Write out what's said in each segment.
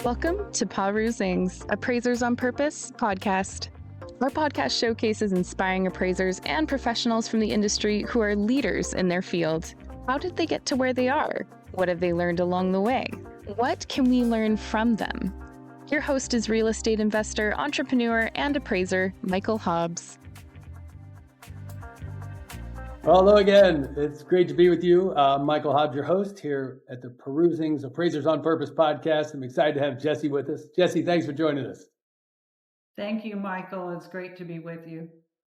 Welcome to Perusing's Appraisers on Purpose podcast. Our podcast showcases inspiring appraisers and professionals from the industry who are leaders in their field. How did they get to where they are? What have they learned along the way? What can we learn from them? Your host is real estate investor, entrepreneur, and appraiser, Michael Hobbs. Hello again. It's great to be with you. Michael Hobbs, your host here at the Perusing's Appraisers on Purpose podcast. I'm excited to have Jessie with us. Jessie, thanks for joining us. Thank you, Michael. It's great to be with you.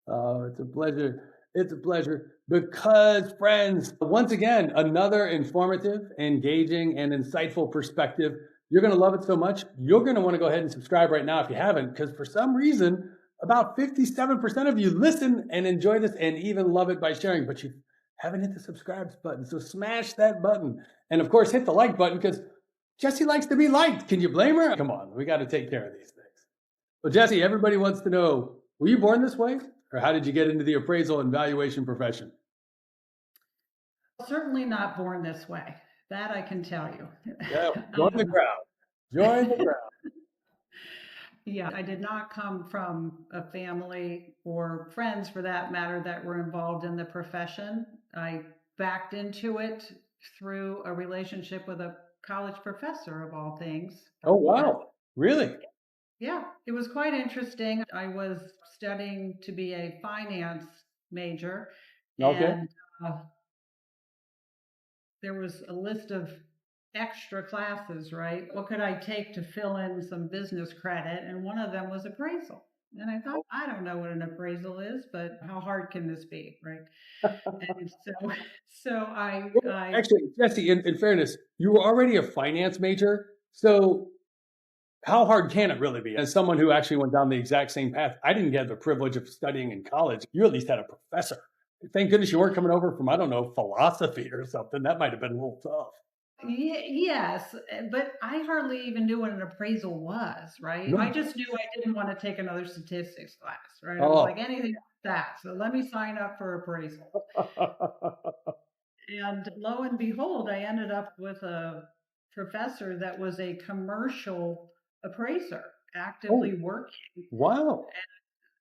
It's a pleasure. It's a pleasure because, friends, once again, another informative, engaging, and insightful perspective. You're going to love it so much. You're going to want to go ahead and subscribe right now if you haven't, because for some reason, about 57% of you listen and enjoy this and even love it by sharing, but you haven't hit the subscribe button. So smash that button. And of course, hit the like button because Jessie likes to be liked. Can you blame her? Come on, we got to take care of these things. Well, Jessie, everybody wants to know, were you born this way? Or how did you get into the appraisal and valuation profession? Certainly not born this way. That I can tell you. Yeah, join the crowd. Join the crowd. Yeah, I did not come from a family or friends, for that matter, that were involved in the profession. I backed into it through a relationship with a college professor, of all things. Oh, wow. Really? Yeah, it was quite interesting. I was studying to be a finance major, Okay. and there was a list of extra classes, right? What could I take to fill in some business credit? And one of them was appraisal. And I thought, I don't know what an appraisal is, but how hard can this be, right? And so I Actually, Jessie, in fairness, you were already a finance major. So how hard can it really be? As someone who actually went down the exact same path, I didn't get the privilege of studying in college. You at least had a professor. Thank goodness you weren't coming over from, I don't know, philosophy or something. That might have been a little tough. Yes, but I hardly even knew what an appraisal was, right? No. I just knew I didn't want to take another statistics class, right? I Oh. was like, anything but that. So let me sign up for appraisal. And lo and behold, I ended up with a professor that was a commercial appraiser, actively working. Wow.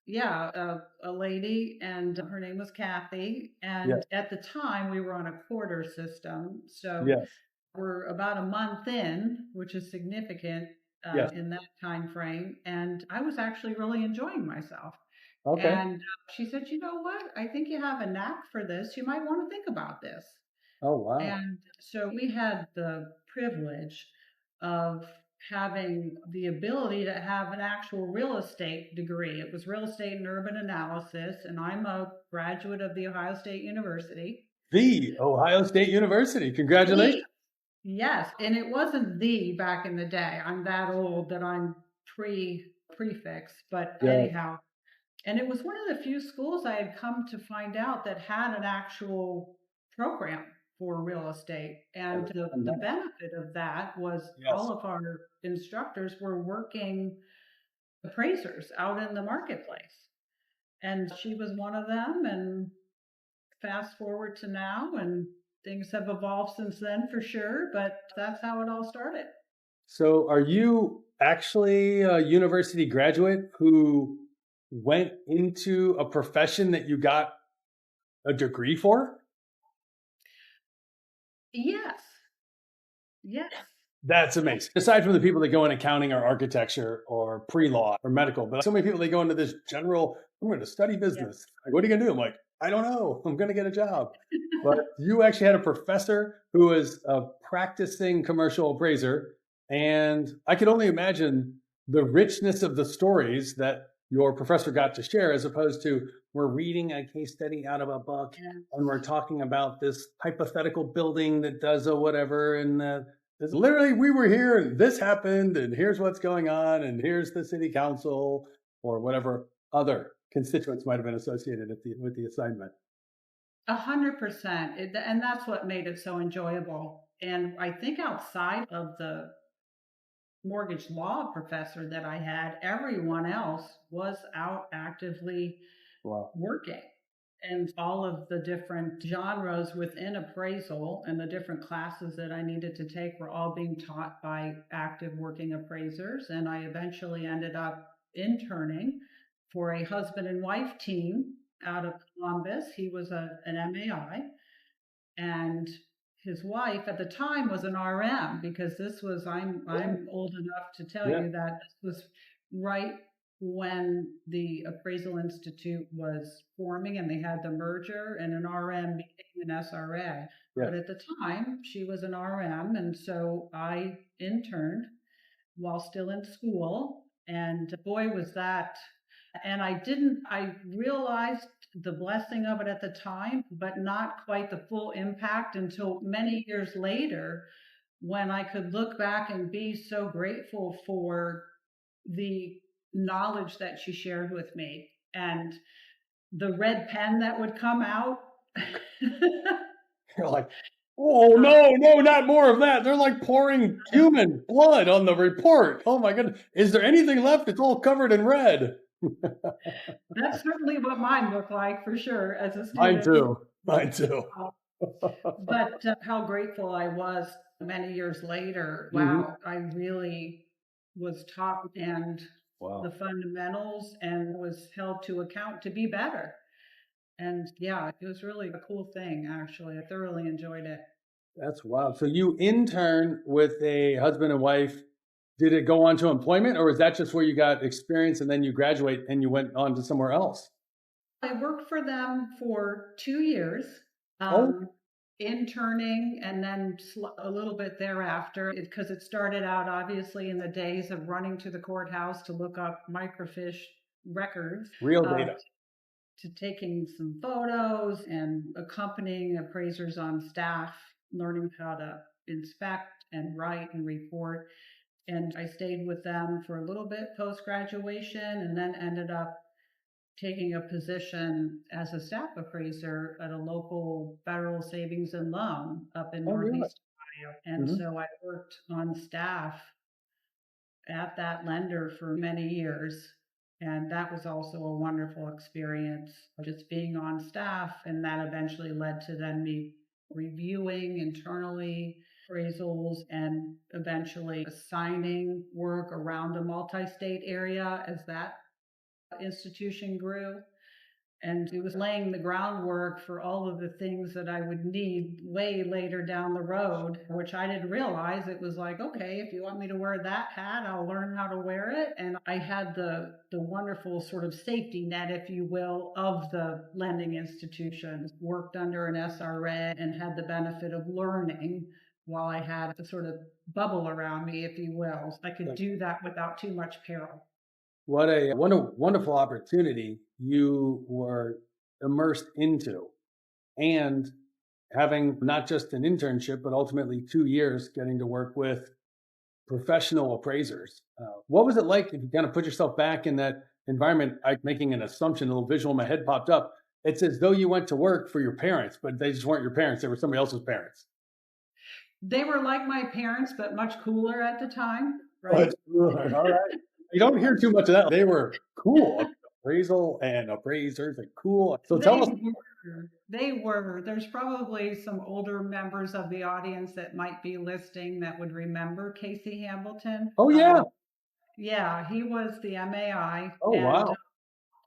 Yeah, a lady, and her name was Kathy. And Yes. at the time, we were on a quarter system. So Yes. we're about a month in, which is significant Yes. in that time frame. And I was actually really enjoying myself. Okay. And she said, you know what? I think you have a knack for this. You might want to think about this. Oh, wow. And so we had the privilege of having the ability to have an actual real estate degree. It was real estate and urban analysis, and I'm a graduate of the Ohio State University. The Ohio State University. Congratulations. Yes, and it wasn't the back in the day. I'm that old that I'm prefix, but anyhow. And it was one of the few schools I had come to find out that had an actual program for real estate. And the benefit of that was all of our instructors were working appraisers out in the marketplace. And she was one of them. And fast forward to now, and things have evolved since then for sure, but that's how it all started. So are you actually a university graduate who went into a profession that you got a degree for? Yes. Yes. That's amazing. Aside from the people that go in accounting or architecture or pre-law or medical, but so many people, they go into this general, I'm going to study business. Like, what are you going to do? I'm like, I don't know. I'm going to get a job. But you actually had a professor who was a practicing commercial appraiser. And I could only imagine the richness of the stories that your professor got to share, as opposed to we're reading a case study out of a book and we're talking about this hypothetical building that does a whatever. And literally, we were here and this happened and here's what's going on and here's the city council or whatever other constituents might have been associated with the assignment. 100%. And that's what made it so enjoyable. And I think outside of the mortgage law professor that I had, everyone else was out actively working. and all of the different genres within appraisal and the different classes that I needed to take were all being taught by active working appraisers. And I eventually ended up interning for a husband and wife team out of Columbus. He was an MAI, and his wife at the time was an RM, because this was I'm old enough to tell you that this was right when the Appraisal Institute was forming and they had the merger, and an RM became an SRA. But at the time, she was an RM, and so I interned while still in school. And boy, was that. And I realized the blessing of it at the time, but not quite the full impact until many years later, when I could look back and be so grateful for the knowledge that she shared with me and the red pen that would come out. You're like, oh, no, not more of that. They're like pouring human blood on the report. Oh my goodness. Is there anything left? It's all covered in red. That's certainly what mine looked like, for sure, as a student. Mine too. But how grateful I was many years later. Wow, I really was taught and the fundamentals and was held to account to be better. And yeah, it was really a cool thing, actually. I thoroughly enjoyed it. That's wild. So you intern with a husband and wife. Did it go on to employment, or is that just where you got experience and then you graduate and you went on to somewhere else? I worked for them for 2 years, interning, and then a little bit thereafter, because it started out obviously in the days of running to the courthouse to look up microfiche records. Real data. To taking some photos and accompanying appraisers on staff, learning how to inspect and write and report. And I stayed with them for a little bit post-graduation, and then ended up taking a position as a staff appraiser at a local federal savings and loan up in Northeast Ohio. And so I worked on staff at that lender for many years. And that was also a wonderful experience, just being on staff. And that eventually led to then me reviewing internally appraisals and eventually assigning work around a multi-state area as that institution grew. And it was laying the groundwork for all of the things that I would need way later down the road, which I didn't realize. It was like, okay, if you want me to wear that hat, I'll learn how to wear it. And I had the wonderful sort of safety net, if you will, of the lending institutions. Worked under an SRA and had the benefit of learning while I had a sort of bubble around me, if you will. I could do that without too much peril. What a wonderful opportunity you were immersed into, and having not just an internship, but ultimately 2 years getting to work with professional appraisers. What was it like if you kind of put yourself back in that environment? I'm making an assumption, a little visual in my head popped up. It's as though you went to work for your parents, but they just weren't your parents. They were somebody else's parents. They were like my parents, but much cooler at the time. Right. All right. You don't hear too much of that. They were cool. Appraisal and appraisers are cool. So tell us. They were. There's probably some older members of the audience that might be listening that would remember Casey Hamilton. Oh, yeah. Yeah, he was the MAI. Oh, wow.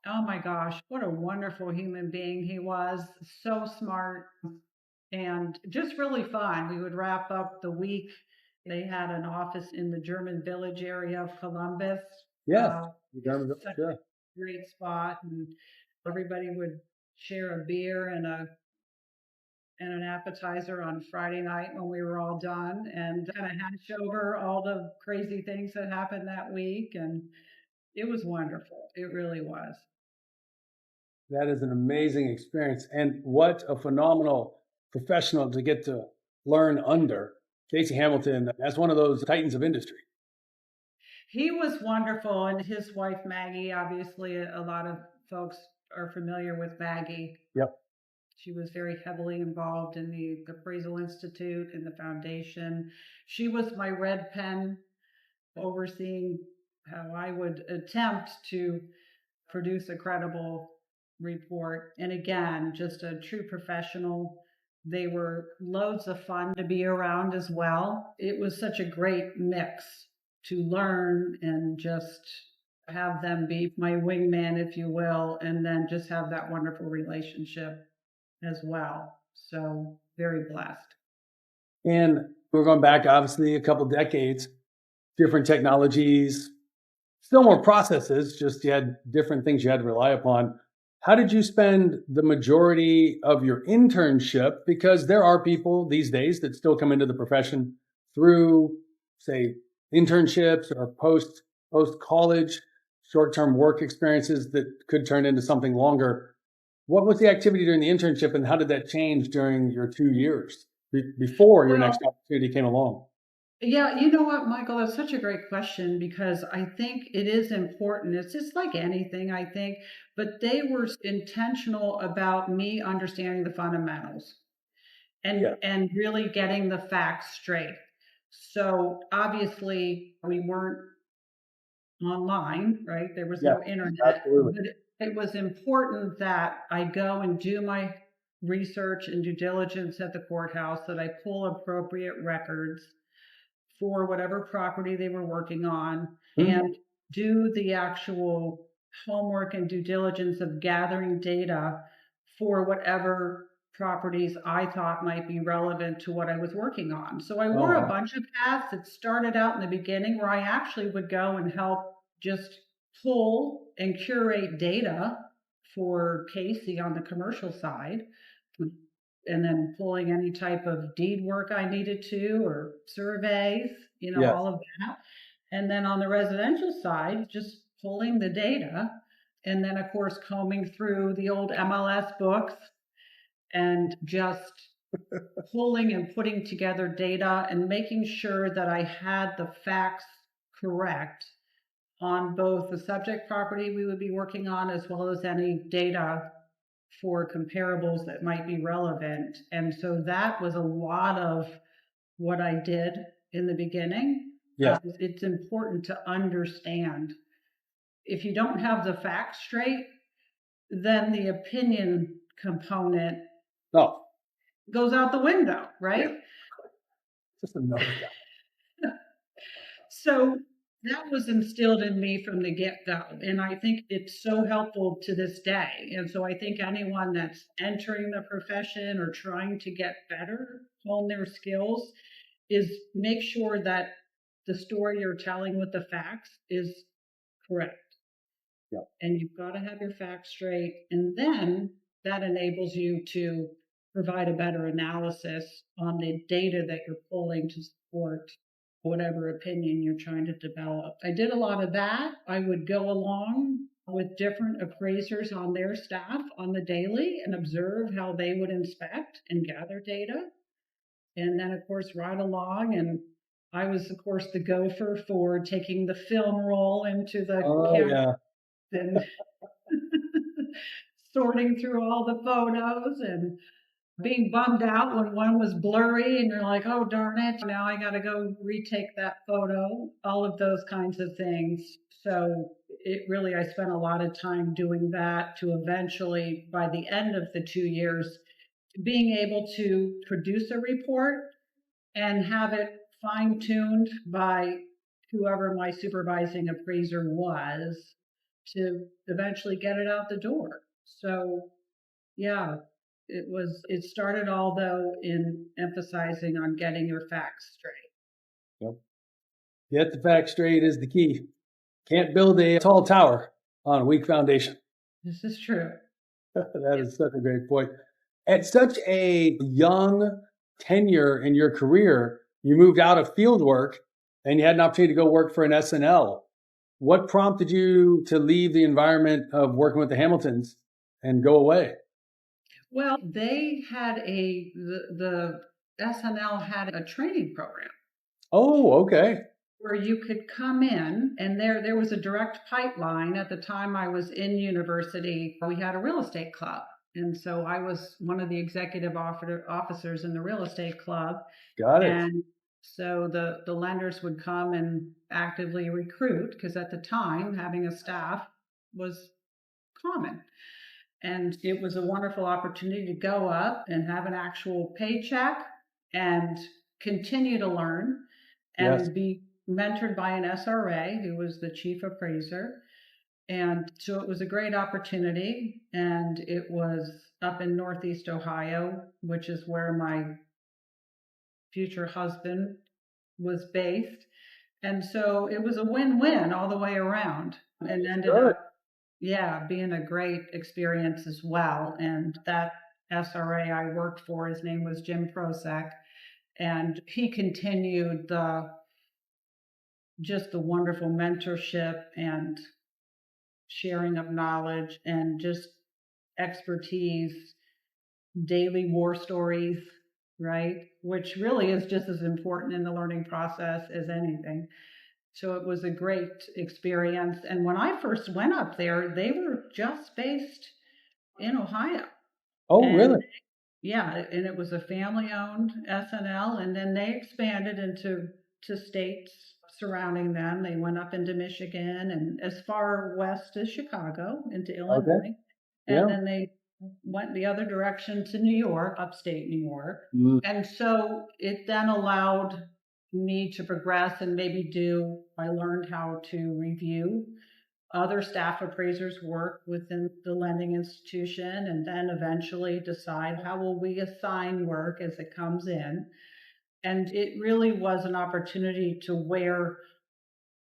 Oh my gosh, what a wonderful human being he was. So smart and just really fun. We would wrap up the week. They had an office in the German Village area of Columbus. Yes, such a great spot, and everybody would share a beer and an appetizer on Friday night when we were all done, and kind of hash over all the crazy things that happened that week. And it was wonderful. It really was. That is an amazing experience, and what a phenomenal professional to get to learn under. Casey Hamilton, as one of those titans of industry. He was wonderful, and his wife, Maggie, obviously a lot of folks are familiar with Maggie. Yep. She was very heavily involved in the Appraisal Institute and the foundation. She was my red pen, overseeing how I would attempt to produce a credible report. And again, just a true professional. They were loads of fun to be around as well. It was such a great mix to learn and just have them be my wingman, if you will, and then just have that wonderful relationship as well. So very blessed. And we're going back, obviously, a couple decades, different technologies, still more processes, just you had different things you had to rely upon. How did you spend the majority of your internship? Because there are people these days that still come into the profession through, say, internships or post college short-term work experiences that could turn into something longer. What was the activity during the internship, and how did that change during your 2 years before your next opportunity came along? Yeah, you know what, Michael, that's such a great question because I think it is important. It's just like anything, I think, but they were intentional about me understanding the fundamentals and really getting the facts straight. So obviously we weren't online, right? There was no internet, Absolutely. but it was important that I go and do my research and due diligence at the courthouse, that I pull appropriate records for whatever property they were working on, and do the actual homework and due diligence of gathering data for whatever properties I thought might be relevant to what I was working on. So I wore a bunch of hats. It started out in the beginning where I actually would go and help just pull and curate data for Casey on the commercial side, and then pulling any type of deed work I needed to, or surveys, all of that. And then on the residential side, just pulling the data. And then, of course, combing through the old MLS books and just pulling and putting together data and making sure that I had the facts correct on both the subject property we would be working on as well as any data for comparables that might be relevant. And so that was a lot of what I did in the beginning. Yes. It's important to understand. If you don't have the facts straight, then the opinion component goes out the window, right? Yeah. Just a number guy. So that was instilled in me from the get-go, and I think it's so helpful to this day. And so I think anyone that's entering the profession or trying to get better, hone their skills, is make sure that the story you're telling with the facts is correct. Yep. And you've got to have your facts straight, and then that enables you to provide a better analysis on the data that you're pulling to support whatever opinion you're trying to develop. I did a lot of that. I would go along with different appraisers on their staff on the daily and observe how they would inspect and gather data. And then, of course, ride along. And I was, of course, the gopher for taking the film roll into the camera and sorting through all the photos and being bummed out when one was blurry and you're like, oh, darn it, now I got to go retake that photo, all of those kinds of things. So I spent a lot of time doing that to eventually, by the end of the 2 years, being able to produce a report and have it fine-tuned by whoever my supervising appraiser was to eventually get it out the door. So yeah, it started all though in emphasizing on getting your facts straight. Yep. Get the facts straight is the key. Can't build a tall tower on a weak foundation. This is true. That is such a great point. At such a young tenure in your career, you moved out of field work and you had an opportunity to go work for an SNL. What prompted you to leave the environment of working with the Hamiltons and go away? Well, they had the SNL had a training program. Oh, okay. Where you could come in, and there was a direct pipeline. At the time I was in university, we had a real estate club. And so I was one of the executive officers in the real estate club. Got it. And so the lenders would come and actively recruit, because at the time having a staff was common. And it was a wonderful opportunity to go up and have an actual paycheck and continue to learn and be mentored by an SRA who was the chief appraiser. And so it was a great opportunity. And it was up in Northeast Ohio, which is where my future husband was based. And so it was a win-win all the way around, and ended up, being a great experience as well. And that SRA I worked for, his name was Jim Prosek, and he continued just the wonderful mentorship and sharing of knowledge and just expertise, daily war stories, right? Which really is just as important in the learning process as anything. So it was a great experience. And when I first went up there, they were just based in Ohio. Oh, really? Yeah, and it was a family-owned SNL, and then they expanded into states surrounding them. They went up into Michigan and as far west as Chicago, into Illinois. And then they went the other direction to New York, upstate New York. And so it then allowed me to progress and I learned how to review other staff appraisers' work within the lending institution, and then eventually decide how will we assign work as it comes in. And it really was an opportunity to wear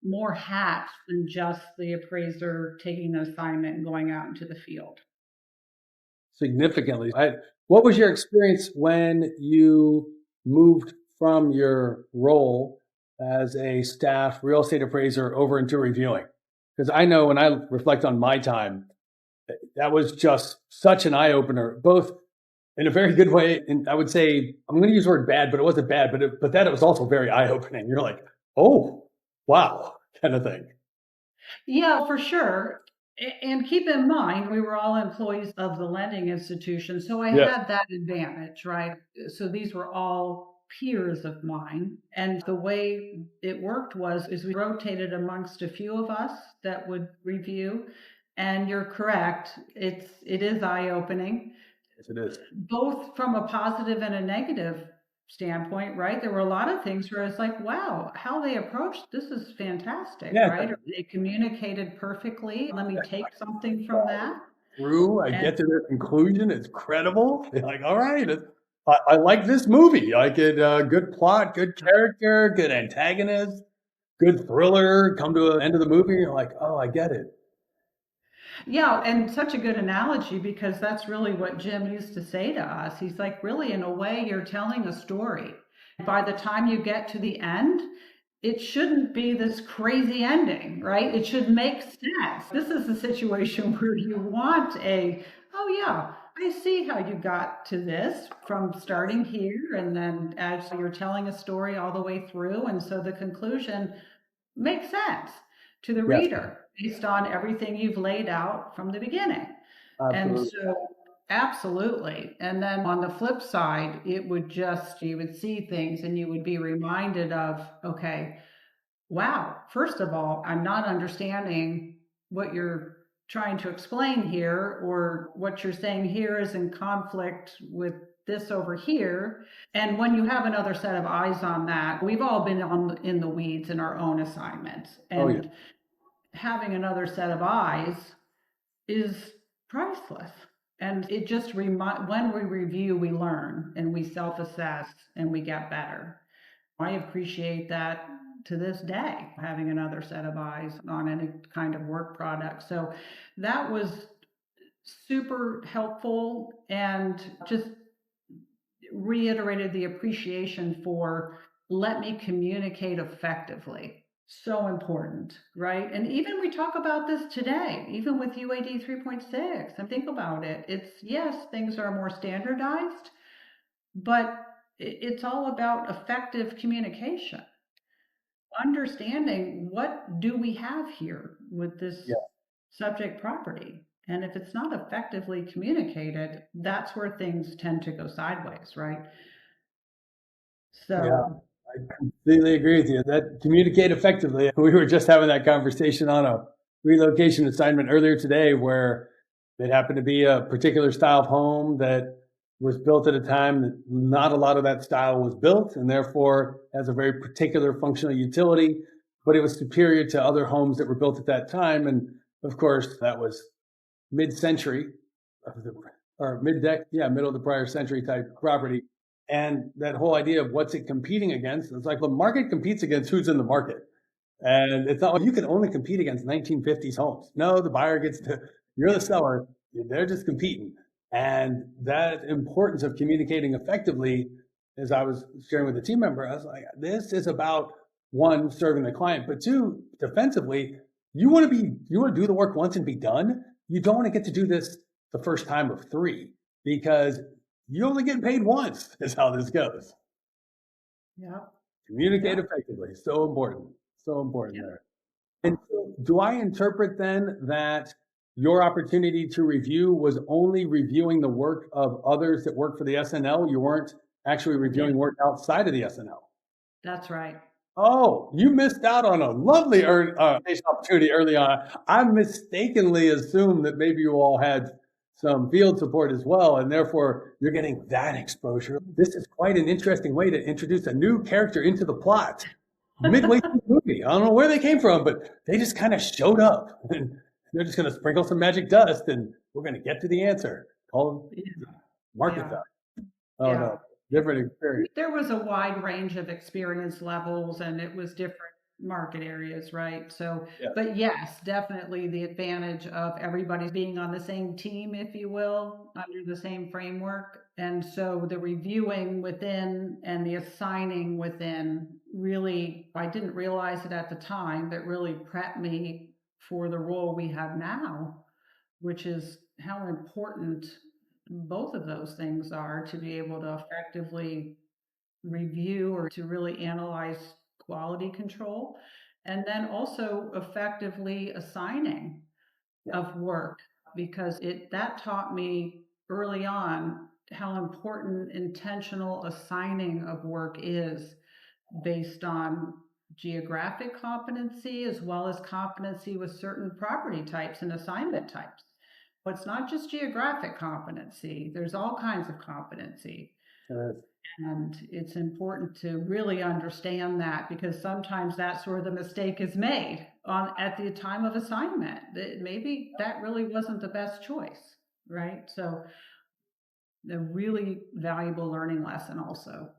more hats than just the appraiser taking an assignment and going out into the field. Significantly. What was your experience when you moved from your role as a staff real estate appraiser over into reviewing? Because I know when I reflect on my time, that was just such an eye opener, both in a very good way. And I would say, I'm going to use the word bad, but it wasn't bad, but that it was also very eye opening. You're like, oh, wow, kind of thing. Yeah, for sure. And keep in mind, we were all employees of the lending institution. So I had that advantage, right? So these were all peers of mine. And the way it worked is we rotated amongst a few of us that would review. And you're correct. It is eye-opening. Yes, it is. Both from a positive and a negative standpoint, right? There were a lot of things where it's like, wow, how they approached this is fantastic, right? Or they communicated perfectly. Let me take something from that. I get to their conclusion. It's credible. They're like, all right, I like this movie. I get good plot, good character, good antagonist, good thriller. Come to the end of the movie, and you're like, oh, I get it. Yeah, and such a good analogy, because that's really what Jim used to say to us. He's like, really, in a way, you're telling a story. By the time you get to the end, it shouldn't be this crazy ending, right? It should make sense. This is a situation where you want oh yeah, I see how you got to this from starting here, and then as you're telling a story all the way through, and so the conclusion makes sense to the reader based on everything you've laid out from the beginning. Absolutely. And so absolutely. And then on the flip side, you would see things and you would be reminded of, okay, wow, first of all, I'm not understanding what you're trying to explain here, or what you're saying here is in conflict with this over here. And when you have another set of eyes on that, we've all been in the weeds in our own assignments. And having another set of eyes is priceless. And it just when we review, we learn and we self-assess and we get better. I appreciate that to this day, having another set of eyes on any kind of work product. So that was super helpful, and just reiterated the appreciation for let me communicate effectively. So important, right? And even we talk about this today, even with UAD 3.6, and think about it. It's, yes, things are more standardized, but it's all about effective communication. Understanding what do we have here with this subject property. And if it's not effectively communicated, that's where things tend to go sideways, right? So I completely agree with you. That communicate effectively. We were just having that conversation on a relocation assignment earlier today, where It happened to be a particular style of home that was built at a time that not a lot of that style was built, and therefore has a very particular functional utility, but it was superior to other homes that were built at that time. And of course, that was mid-century, or middle of the prior century type property. And that whole idea of what's it competing against, it's like the market competes against who's in the market. And it's not like you can only compete against 1950s homes. No, the buyer gets to, you're the seller, they're just competing. And that importance of communicating effectively, as I was sharing with a team member, I was like, this is about one, serving the client, but two, defensively, you want to do the work once and be done. You don't want to get to do this the first time of three, because you only get paid once, is how this goes. Yeah. Communicate effectively. So important. So important there. And so do I interpret then that your opportunity to review was only reviewing the work of others that work for the SNL? You weren't actually reviewing work outside of the SNL? That's right. Oh, you missed out on a lovely opportunity early on. I mistakenly assumed that maybe you all had some field support as well, and therefore you're getting that exposure. This is quite an interesting way to introduce a new character into the plot midway through the movie. I don't know where they came from, but they just kind of showed up, and they're just going to sprinkle some magic dust, and we're going to get to the answer. Call market time. Oh no, different experience. There was a wide range of experience levels, and it was different market areas, right? So, but yes, definitely the advantage of everybody's being on the same team, if you will, under the same framework. And so the reviewing within and the assigning within really, I didn't realize it at the time, but really prepped me for the role we have now, which is how important both of those things are to be able to effectively review or to really analyze quality control, and then also effectively assigning of work, because that taught me early on how important intentional assigning of work is based on geographic competency as well as competency with certain property types and assignment types. But it's not just geographic competency, there's all kinds of competency. And it's important to really understand that, because sometimes that's where the mistake is made at the time of assignment. Maybe that really wasn't the best choice, right? So a really valuable learning lesson also.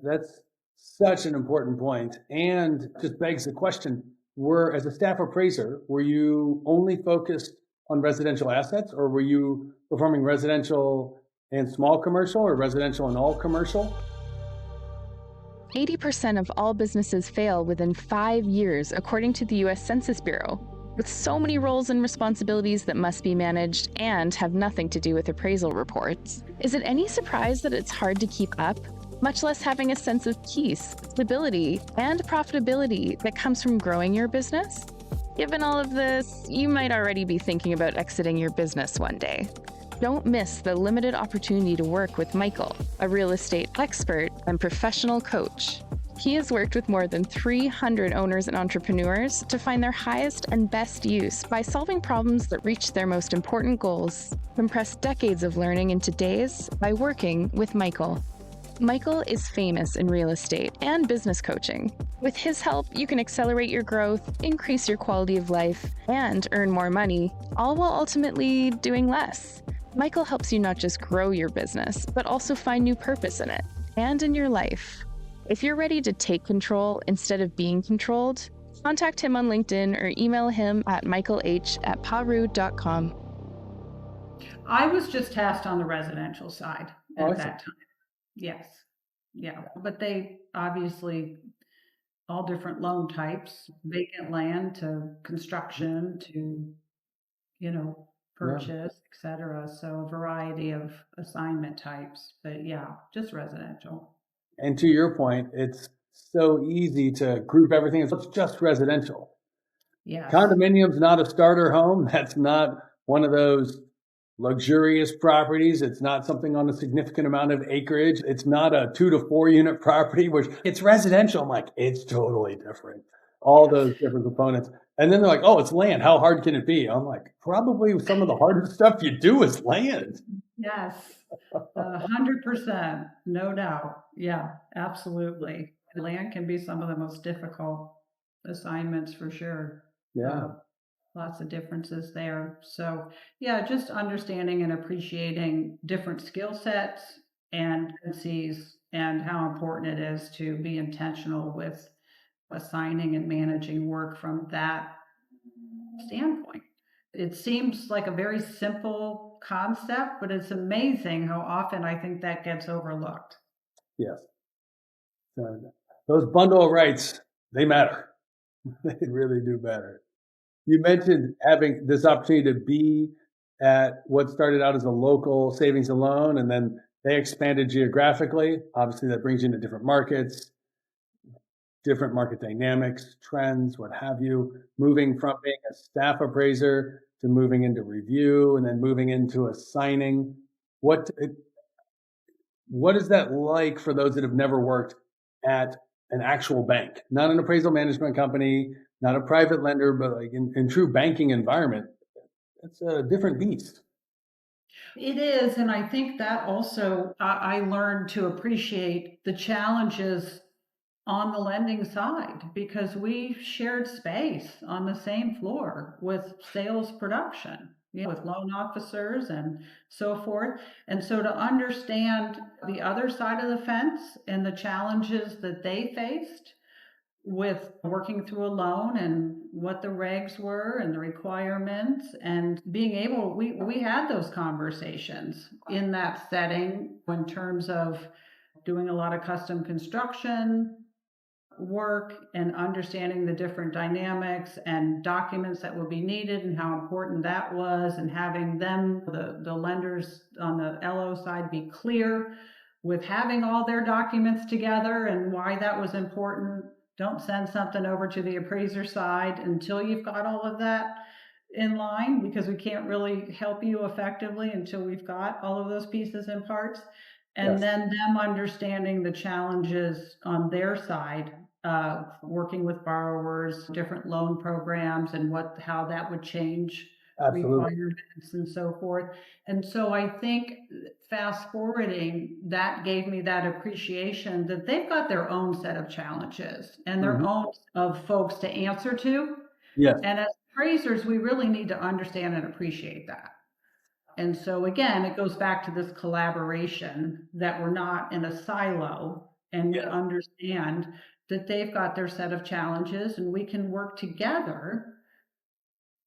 That's such an important point, and just begs the question, as a staff appraiser, were you only focused on residential assets, or were you performing residential and small commercial, or residential and all commercial? 80% of all businesses fail within 5 years, according to the US Census Bureau. With so many roles and responsibilities that must be managed and have nothing to do with appraisal reports, is it any surprise that it's hard to keep up, much less having a sense of peace, stability, and profitability that comes from growing your business? Given all of this, you might already be thinking about exiting your business one day. Don't miss the limited opportunity to work with Michael, a real estate expert and professional coach. He has worked with more than 300 owners and entrepreneurs to find their highest and best use by solving problems that reach their most important goals. Compress decades of learning into days by working with Michael. Michael is famous in real estate and business coaching. With his help, you can accelerate your growth, increase your quality of life, and earn more money, all while ultimately doing less. Michael helps you not just grow your business, but also find new purpose in it and in your life. If you're ready to take control instead of being controlled, contact him on LinkedIn or email him at michaelh@paru.com. I was just tasked on the residential side at that time. Yes. Yeah. But they obviously, all different loan types, vacant land to construction to, purchase, et cetera. So a variety of assignment types, but just residential. And to your point, it's so easy to group everything as just residential. Yes. Condominium's not a starter home. That's not one of those luxurious properties. It's not something on a significant amount of acreage. It's not a 2 to 4 unit property, which it's residential. I'm like, it's totally different. all those different components. And then they're like, oh, it's land. How hard can it be? I'm like, probably some of the hardest stuff you do is land. Yes, 100%, no doubt. Yeah, absolutely. Land can be some of the most difficult assignments for sure. Yeah. Lots of differences there. So, yeah, just understanding and appreciating different skill sets and competencies and how important it is to be intentional with assigning and managing work from that standpoint. It seems like a very simple concept, but it's amazing how often I think that gets overlooked. Yes. So those bundle of rights, they matter. They really do matter. You mentioned having this opportunity to be at what started out as a local savings and loan, and then they expanded geographically. Obviously, that brings you into different markets, different market dynamics, trends, what have you, moving from being a staff appraiser to moving into review and then moving into assigning. What what is that like for those that have never worked at an actual bank, not an appraisal management company, not a private lender, but like in true banking environment? It's a different beast. It is, and I think that also I learned to appreciate the challenges on the lending side because we shared space on the same floor with sales production, with loan officers and so forth. And so to understand the other side of the fence and the challenges that they faced with working through a loan and what the regs were and the requirements and being able, we had those conversations in that setting in terms of doing a lot of custom construction work and understanding the different dynamics and documents that would be needed and how important that was, and having them, the lenders on the LO side, be clear with having all their documents together and why that was important. Don't send something over to the appraiser side until you've got all of that in line, because we can't really help you effectively until we've got all of those pieces and parts. And Yes, then them understanding the challenges on their side, working with borrowers, different loan programs, and how that would change absolutely. requirements and so forth. And so I think fast forwarding, that gave me that appreciation that they've got their own set of challenges and their Mhm. own of folks to answer to. Yes, And as appraisers, we really need to understand and appreciate that. And so again, it goes back to this collaboration, that we're not in a silo and we yes, understand that they've got their set of challenges and we can work together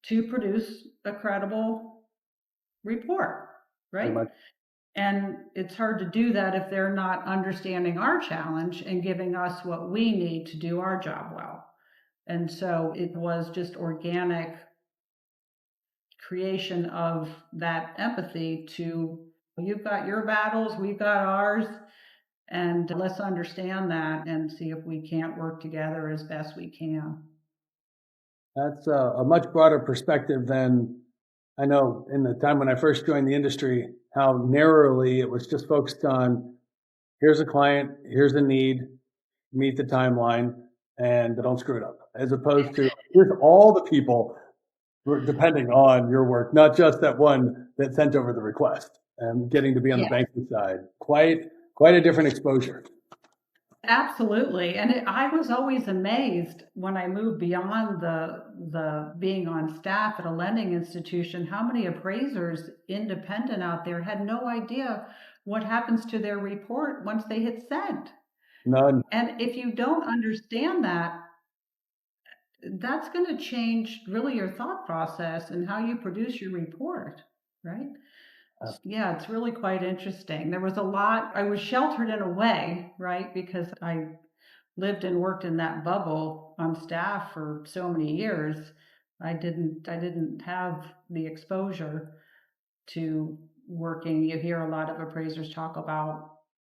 to produce a credible report, very right? much. And it's hard to do that if they're not understanding our challenge and giving us what we need to do our job well. And so it was just organic creation of that empathy to, you've got your battles, we've got ours, and let's understand that and see if we can't work together as best we can. That's a much broader perspective than I know in the time when I first joined the industry, how narrowly it was just focused on here's a client, here's a need, meet the timeline, and don't screw it up. As opposed to here's all the people who are depending on your work, not just that one that sent over the request, and getting to be on the Yeah, banking side. Quite a different exposure. absolutely. And I was always amazed when I moved beyond the being on staff at a lending institution, how many appraisers independent out there had no idea what happens to their report once they hit send. None. And if you don't understand that, that's going to change really your thought process and how you produce your report, right? Yeah, it's really quite interesting. There was a lot, I was sheltered in a way, right? Because I lived and worked in that bubble on staff for so many years. I didn't have the exposure to working. You hear a lot of appraisers talk about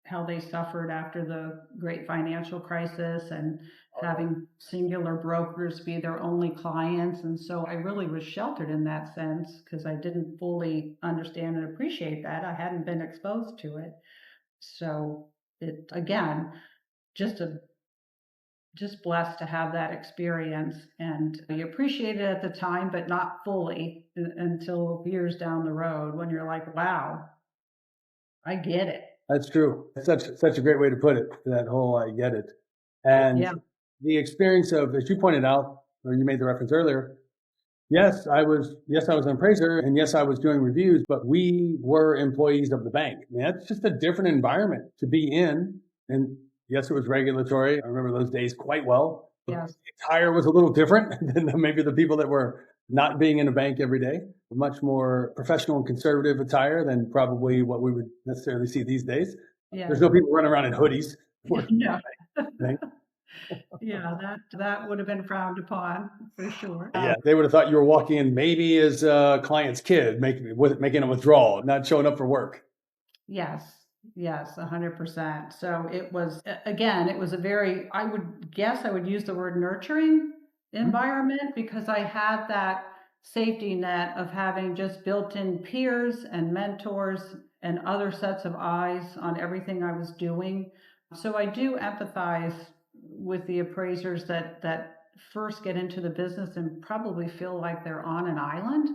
how they suffered after the great financial crisis and having singular brokers be their only clients. And so I really was sheltered in that sense because I didn't fully understand and appreciate that. I hadn't been exposed to it. So it, again, just a just blessed to have that experience. And you appreciate it at the time, but not fully until years down the road when you're like, wow, I get it. That's true. Such a great way to put it. That whole I get it. And Yeah. the experience of, as you pointed out, or you made the reference earlier, yes, I was an appraiser, and yes, I was doing reviews, but we were employees of the bank. I mean, that's just a different environment to be in. And yes, it was regulatory. I remember those days quite well. Yes. The attire was a little different than maybe the people that were not being in a bank every day. Much more professional and conservative attire than probably what we would necessarily see these days. Yeah. There's no people running around in hoodies. No. Yeah, that would have been frowned upon for sure. Yeah, they would have thought you were walking in maybe as a client's kid, making a withdrawal, not showing up for work. Yes, 100%. So it was, again, it was a very, I would use the word nurturing environment, because I had that safety net of having just built-in peers and mentors and other sets of eyes on everything I was doing. So I do empathize with the appraisers that first get into the business and probably feel like they're on an island.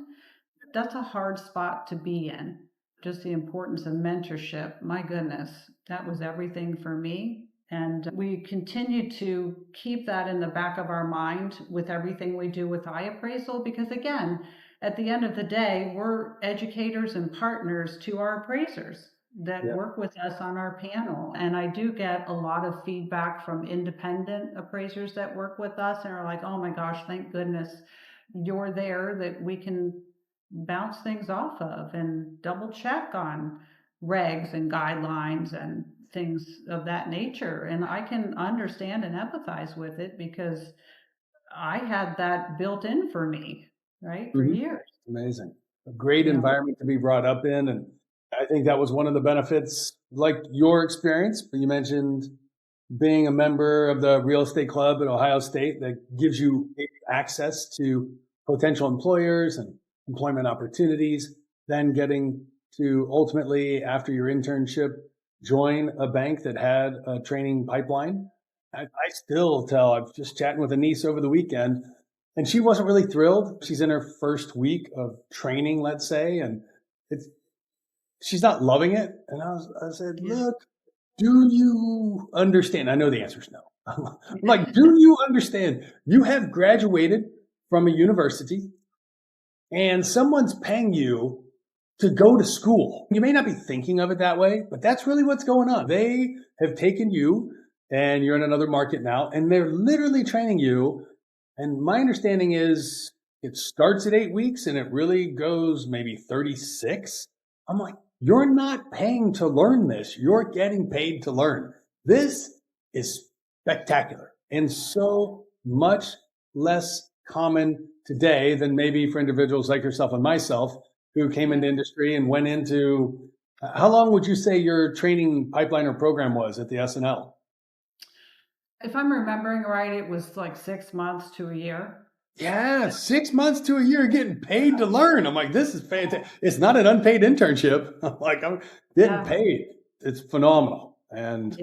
That's a hard spot to be in. Just the importance of mentorship. My goodness, that was everything for me. And we continue to keep that in the back of our mind with everything we do with iAppraisal, because again, at the end of the day, we're educators and partners to our appraisers that work with us on our panel. And I do get a lot of feedback from independent appraisers that work with us and are like, oh my gosh, thank goodness you're there, that we can bounce things off of and double check on regs and guidelines and things of that nature. And I can understand and empathize with it because I had that built in for me, right, for years. Amazing. A great environment to be brought up in. And I think that was one of the benefits, like your experience. But you mentioned being a member of the real estate club at Ohio State that gives you access to potential employers and employment opportunities, then getting to ultimately, after your internship, join a bank that had a training pipeline. I still tell, I was just chatting with a niece over the weekend, and she wasn't really thrilled. She's in her first week of training, let's say, and she's not loving it. And I said, look, do you understand? I know the answer is no. I'm like, do you understand? You have graduated from a university and someone's paying you to go to school. You may not be thinking of it that way, but that's really what's going on. They have taken you and you're in another market now, and they're literally training you. And my understanding is it starts at 8 weeks and it really goes maybe 36. I'm like, you're not paying to learn this. You're getting paid to learn. This is spectacular and so much less common today than maybe for individuals like yourself and myself who came into industry and went into, how long would you say your training pipeline or program was at the SNL? If I'm remembering right, it was like 6 months to a year. Yeah, 6 months to a year getting paid to learn. I'm like, this is fantastic. It's not an unpaid internship. I'm getting paid. It's phenomenal. And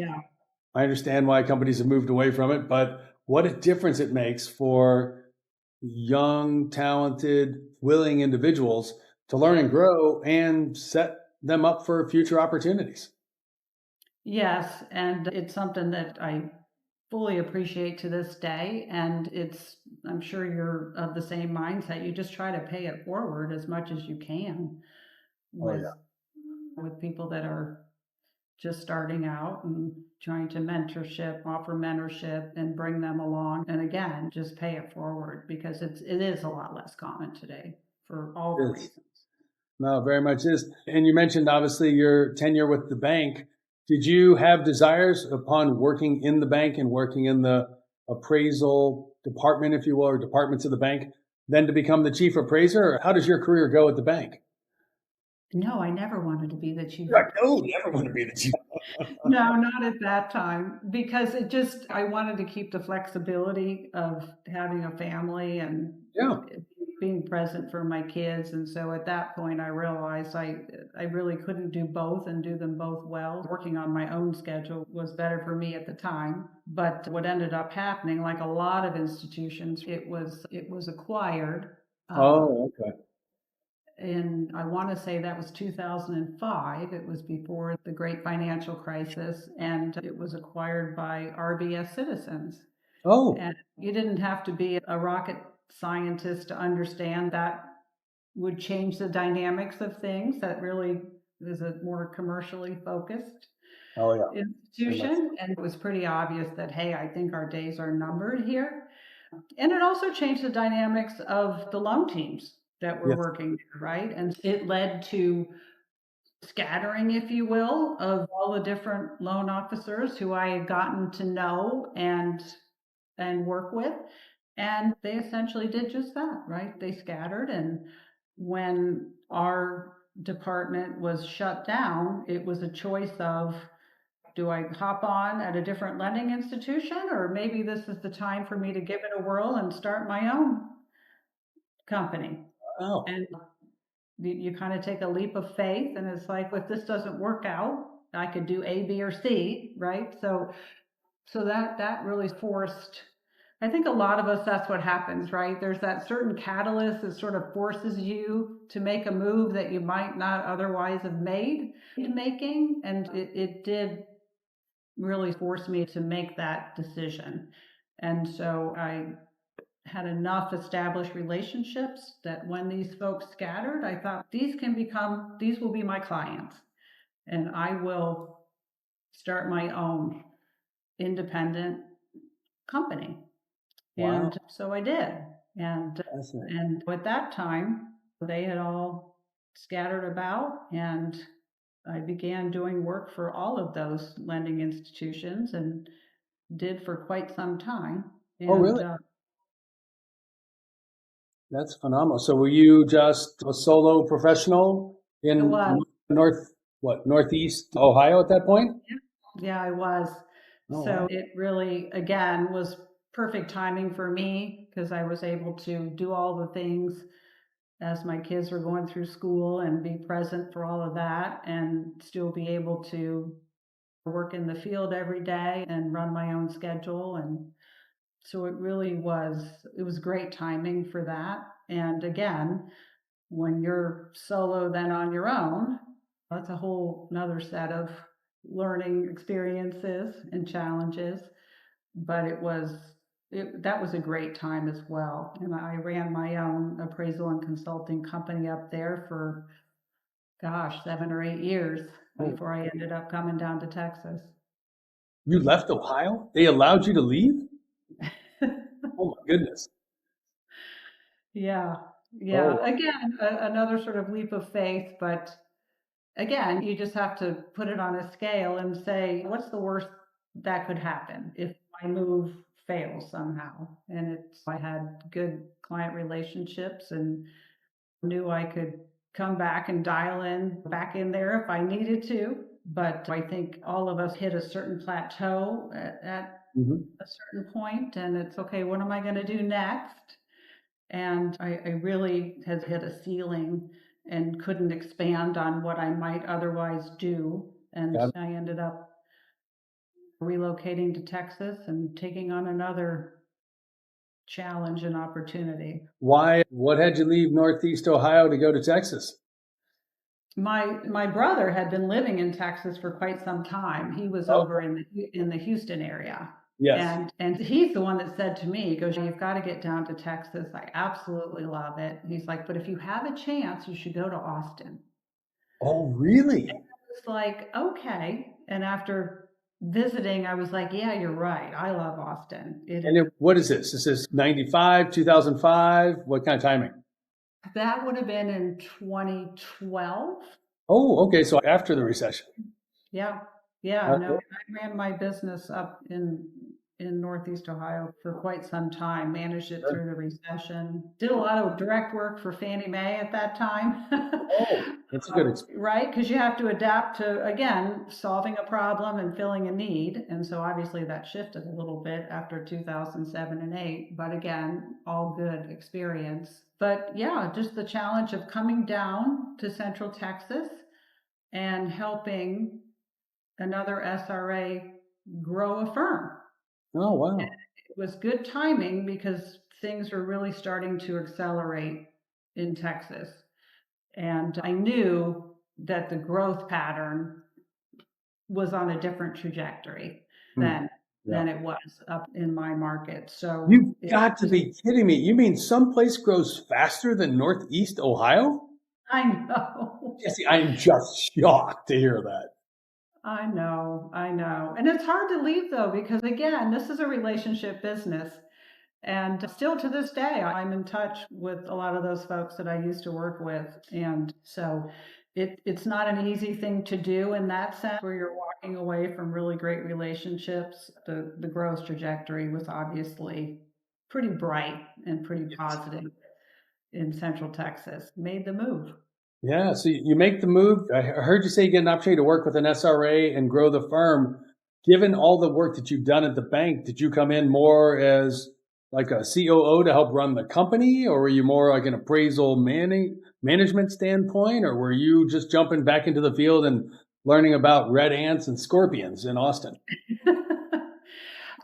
I understand why companies have moved away from it, but what a difference it makes for young, talented, willing individuals to learn and grow and set them up for future opportunities. Yes, and it's something that I fully appreciate to this day. And I'm sure you're of the same mindset. You just try to pay it forward as much as you can with people that are just starting out and trying to offer mentorship and bring them along. And again, just pay it forward because it is a lot less common today for all the reasons. No, very much is. And you mentioned obviously your tenure with the bank. Did you have desires upon working in the bank and working in the appraisal department, if you will, or departments of the bank, then to become the chief appraiser? Or how does your career go at the bank? No, I never wanted to be the chief. No, never want to be the chief. No, not at that time, because I wanted to keep the flexibility of having a family and being present for my kids. And so at that point, I realized I really couldn't do both and do them both well. Working on my own schedule was better for me at the time. But what ended up happening, like a lot of institutions, it was acquired. Oh, okay. And I want to say that was 2005. It was before the great financial crisis, and it was acquired by RBS Citizens. Oh, And you didn't have to be a rocket scientist to understand that would change the dynamics of things. That really is a more commercially focused oh yeah. institution. And it was pretty obvious that, hey, I think our days are numbered here. And it also changed the dynamics of the loan teams that were Yes. working there, right? And it led to scattering, if you will, of all the different loan officers who I had gotten to know and work with. And they essentially did just that, right? They scattered. And when our department was shut down, it was a choice of, do I hop on at a different lending institution, or maybe this is the time for me to give it a whirl and start my own company? Oh, And you kind of take a leap of faith, and it's like, if this doesn't work out, I could do A, B, or C, right? So that really forced, I think a lot of us, that's what happens, right? There's that certain catalyst that sort of forces you to make a move that you might not otherwise have made making. And it did really force me to make that decision. And so I had enough established relationships that when these folks scattered, I thought these will be my clients, and I will start my own independent company. wow. And so I did. And Fascinating. and at that time, they had all scattered about, and I began doing work for all of those lending institutions and did for quite some time. Oh, And really? That's phenomenal. So were you just a solo professional it in was, Northeast Ohio at that point? yeah, I was. Oh, So wow. it really, again, was perfect timing for me because I was able to do all the things as my kids were going through school and be present for all of that and still be able to work in the field every day and run my own schedule. And so it was great timing for that. And again, when you're solo then on your own, that's a whole another set of learning experiences and challenges. But that was a great time as well. And I ran my own appraisal and consulting company up there for, gosh, 7 or 8 years Oh, before I ended up coming down to Texas. you left Ohio? They allowed you to leave? Oh my goodness. Yeah, Oh, yeah. Again, another sort of leap of faith, but again, you just have to put it on a scale and say, what's the worst that could happen if my move fails somehow? And I had good client relationships and knew I could come back and dial in back in there if I needed to. But I think all of us hit a certain plateau at mhm. a certain point, and it's okay, what am I going to do next? And I really had hit a ceiling and couldn't expand on what I might otherwise do. And Got it. I ended up relocating to Texas and taking on another challenge and opportunity. Why? What had you leave Northeast Ohio to go to Texas? My brother had been living in Texas for quite some time. He was Oh, over in the Houston area. yes. And he's the one that said to me, he goes, you've got to get down to Texas. I absolutely love it. He's like, but if you have a chance, you should go to Austin. Oh, really? It's like, okay. And after visiting, I was like, yeah, you're right. I love Austin. What is this? This is 95, 2005? What kind of timing? That would have been in 2012. Oh, okay. So after the recession. Yeah. Yeah. Uh, No, I ran my business up in in Northeast Ohio for quite some time, managed it through the recession, did a lot of direct work for Fannie Mae at that time. Oh, that's a good experience. Right? Because you have to adapt to, again, solving a problem and filling a need. And so obviously that shifted a little bit after 2007 and 8, but again, all good experience. But yeah, just the challenge of coming down to Central Texas and helping another SRA grow a firm. Oh, wow. And it was good timing because things were really starting to accelerate in Texas. And I knew that the growth pattern was on a different trajectory than it was up in my market. So You've got to be kidding me. You mean someplace grows faster than Northeast Ohio? I know. Jesse, I am just shocked to hear that. I know. And it's hard to leave though, because again, this is a relationship business. And still to this day, I'm in touch with a lot of those folks that I used to work with. And so it's not an easy thing to do in that sense, where you're walking away from really great relationships. The growth trajectory was obviously pretty bright and pretty positive in Central Texas. Made the move. Yeah, so you make the move. I heard you say you get an opportunity to work with an SRA and grow the firm. Given all the work that you've done at the bank, did you come in more as like a COO to help run the company, or were you more like an appraisal management standpoint, or were you just jumping back into the field and learning about red ants and scorpions in Austin?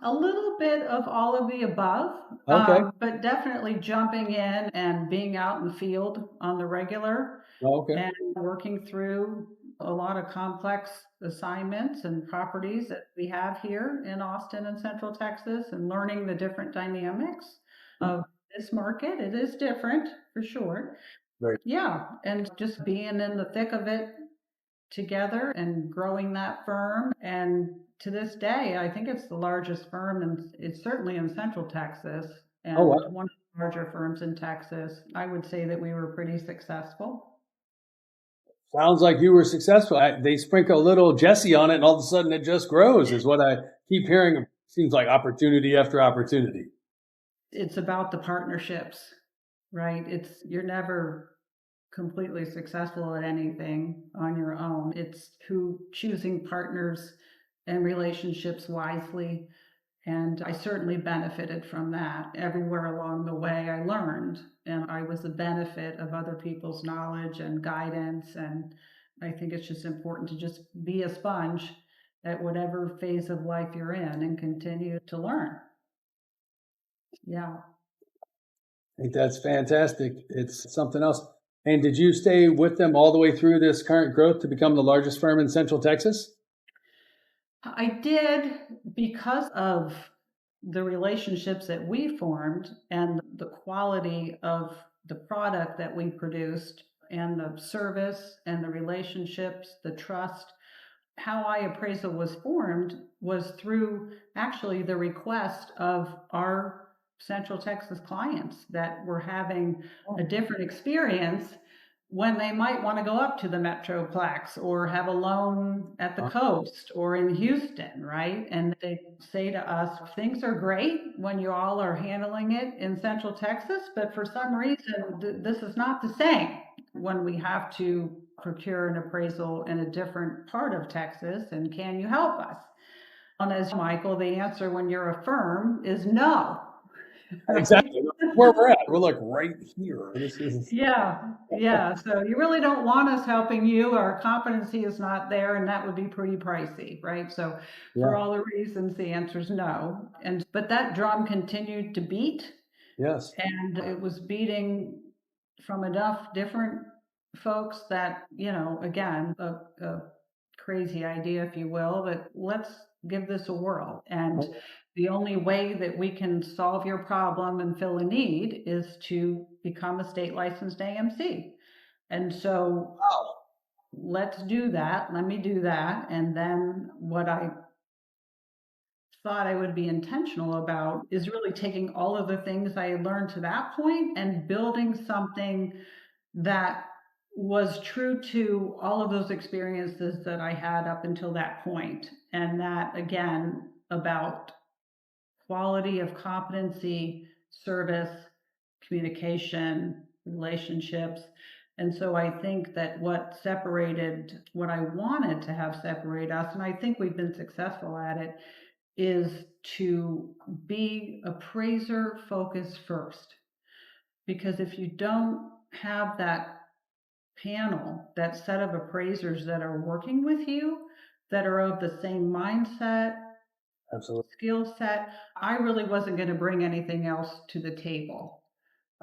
A little bit of all of the above, Okay. but definitely jumping in and being out in the field on the regular. Okay. And working through a lot of complex assignments and properties that we have here in Austin and Central Texas, and learning the different dynamics of this market. It is different for sure. Right. Yeah, and just being in the thick of it together and growing that firm. And to this day, I think it's the largest firm, and it's certainly in Central Texas, and one of the larger firms in Texas. I would say that we were pretty successful. Sounds like you were successful. They sprinkle a little Jessie on it, and all of a sudden it just grows, is what I keep hearing. Seems like opportunity after opportunity. It's about the partnerships, right? You're never completely successful at anything on your own. It's choosing partners and relationships wisely. And I certainly benefited from that. Everywhere along the way, I learned, and I was the benefit of other people's knowledge and guidance. And I think it's just important to just be a sponge at whatever phase of life you're in and continue to learn. Yeah. I think that's fantastic. It's something else. And did you stay with them all the way through this current growth to become the largest firm in Central Texas? I did, because of the relationships that we formed and the quality of the product that we produced and the service and the relationships, the trust. How iAppraisal was formed was through actually the request of our Central Texas clients that were having a different experience when they might want to go up to the Metroplex or have a loan at the coast or in Houston, right? And they say to us, things are great when you all are handling it in Central Texas, but for some reason, this is not the same when we have to procure an appraisal in a different part of Texas. And can you help us? And as Michael, the answer when you're a firm is no. Exactly. Where we're at. We're like right here. This is Yeah. So you really don't want us helping you. Our competency is not there, and that would be pretty pricey, right? So for all the reasons, the answer is no. But that drum continued to beat. Yes. And it was beating from enough different folks that, again, a crazy idea, if you will, but let's give this a whirl. And the only way that we can solve your problem and fill a need is to become a state licensed AMC. And so let's do that. Let me do that. And then what I thought I would be intentional about is really taking all of the things I had learned to that point and building something that was true to all of those experiences that I had up until that point. And that, again, about quality of competency, service, communication, relationships. And so I think that what I wanted to have separate us, and I think we've been successful at it, is to be appraiser focused first. Because if you don't have that panel, that set of appraisers that are working with you, that are of the same mindset, Absolutely. skill set, I really wasn't going to bring anything else to the table.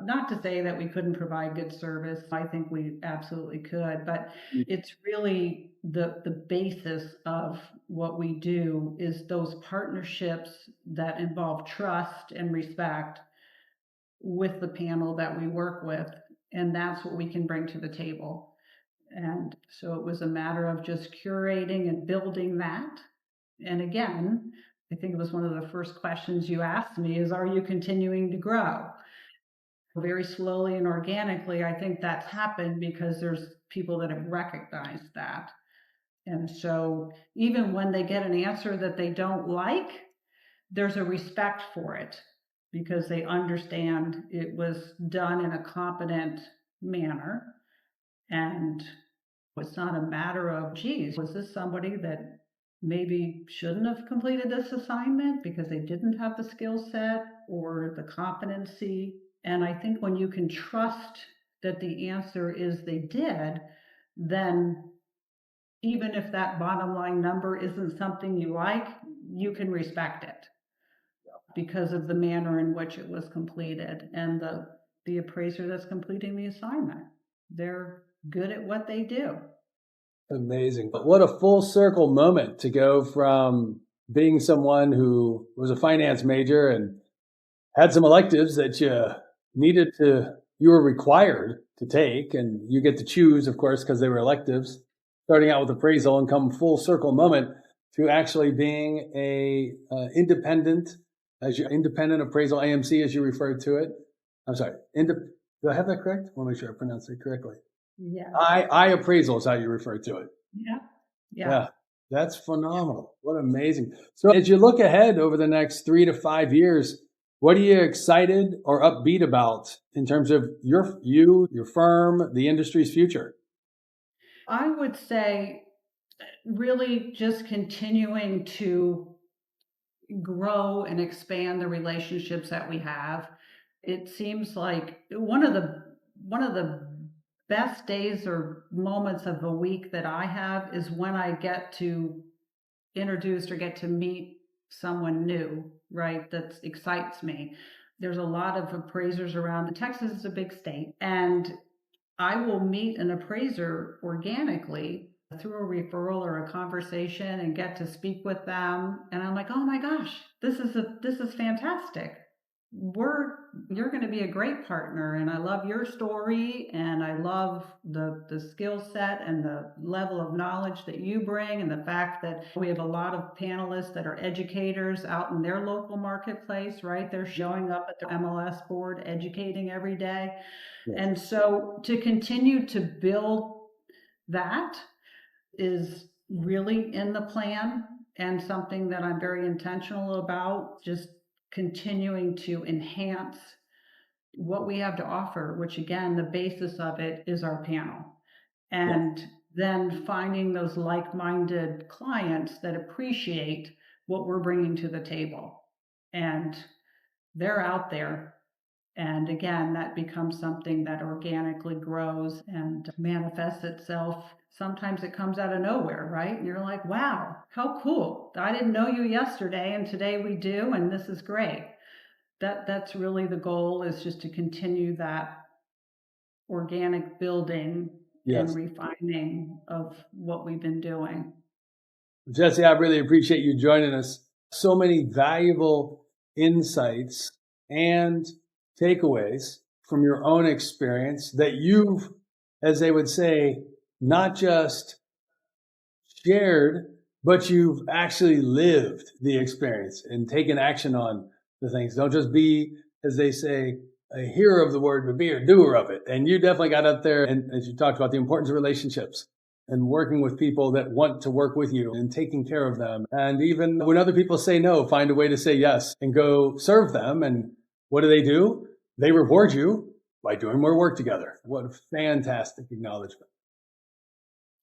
Not to say that we couldn't provide good service. I think we absolutely could, but it's really the basis of what we do is those partnerships that involve trust and respect with the panel that we work with. And that's what we can bring to the table. And so it was a matter of just curating and building that. And again, I think it was one of the first questions you asked me is, are you continuing to grow? Very slowly and organically, I think that's happened because there's people that have recognized that. And so even when they get an answer that they don't like, there's a respect for it because they understand it was done in a competent manner. And it's not a matter of, geez, was this somebody that maybe shouldn't have completed this assignment because they didn't have the skill set or the competency? And I think when you can trust that the answer is they did, then even if that bottom line number isn't something you like, you can respect it because of the manner in which it was completed and the appraiser that's completing the assignment. They're good at what they do. Amazing. But what a full circle moment to go from being someone who was a finance major and had some electives that you were required to take, and you get to choose, of course, because they were electives, starting out with appraisal and come full circle moment to actually being a independent appraisal, AMC, as you referred to it. I'm sorry. Do I have that correct? I want to make sure I pronounce it correctly. Yeah. iAppraisal is how you refer to it. Yeah. That's phenomenal. What amazing. So as you look ahead over the next 3 to 5 years, what are you excited or upbeat about in terms of your firm, the industry's future? I would say really just continuing to grow and expand the relationships that we have. It seems like one of the best days or moments of the week that I have is when I get to introduce or get to meet someone new, right? That excites me. There's a lot of appraisers around. Texas is a big state, and I will meet an appraiser organically through a referral or a conversation and get to speak with them. And I'm like, oh my gosh, this is fantastic. You're going to be a great partner, and I love your story, and I love the skill set and the level of knowledge that you bring, and the fact that we have a lot of panelists that are educators out in their local marketplace, right? They're showing up at their MLS board, educating every day. Yes. And so to continue to build that is really in the plan and something that I'm very intentional about, just continuing to enhance what we have to offer, which again, the basis of it is our panel. And then finding those like-minded clients that appreciate what we're bringing to the table. And they're out there. And again, that becomes something that organically grows and manifests itself. Sometimes it comes out of nowhere, right? And you're like, wow, how cool. I didn't know you yesterday, and today we do, and this is great. That's really the goal, is just to continue that organic building and refining of what we've been doing. Jessie, I really appreciate you joining us. So many valuable insights and takeaways from your own experience that you've, as they would say, not just shared, but you've actually lived the experience and taken action on the things. Don't just be, as they say, a hearer of the word, but be a doer of it. And you definitely got up there, and as you talked about, the importance of relationships and working with people that want to work with you and taking care of them. And even when other people say no, find a way to say yes and go serve them. And what do? They reward you by doing more work together. What a fantastic acknowledgement.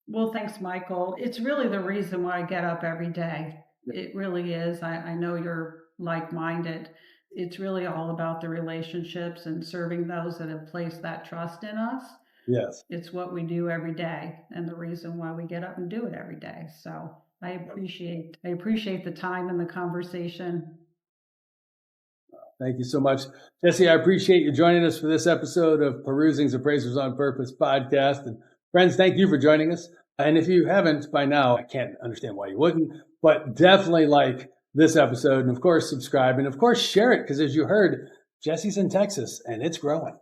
Well, thanks, Michael. It's really the reason why I get up every day. It really is. I know you're like-minded. It's really all about the relationships and serving those that have placed that trust in us. Yes. It's what we do every day and the reason why we get up and do it every day. So I appreciate the time and the conversation. Thank you so much. Jessie, I appreciate you joining us for this episode of Perusing's Appraisers on Purpose podcast. And friends, thank you for joining us. And if you haven't by now, I can't understand why you wouldn't, but definitely like this episode. And of course, subscribe. And of course, share it, because as you heard, Jessie's in Texas and it's growing.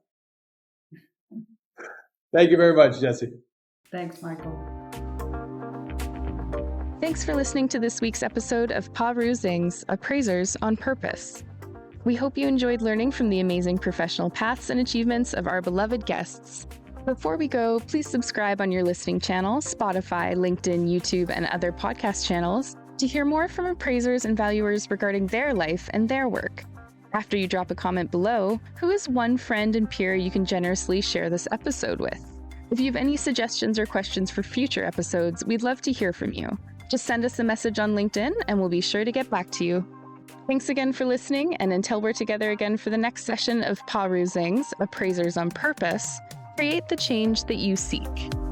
Thank you very much, Jessie. Thanks, Michael. Thanks for listening to this week's episode of Perusing's Appraisers on Purpose. We hope you enjoyed learning from the amazing professional paths and achievements of our beloved guests. Before we go, please subscribe on your listening channels, Spotify, LinkedIn, YouTube, and other podcast channels to hear more from appraisers and valuers regarding their life and their work. After you drop a comment below, who is one friend and peer you can generously share this episode with? If you have any suggestions or questions for future episodes, we'd love to hear from you. Just send us a message on LinkedIn and we'll be sure to get back to you. Thanks again for listening, and until we're together again for the next session of Perusing's Appraisers on Purpose, create the change that you seek.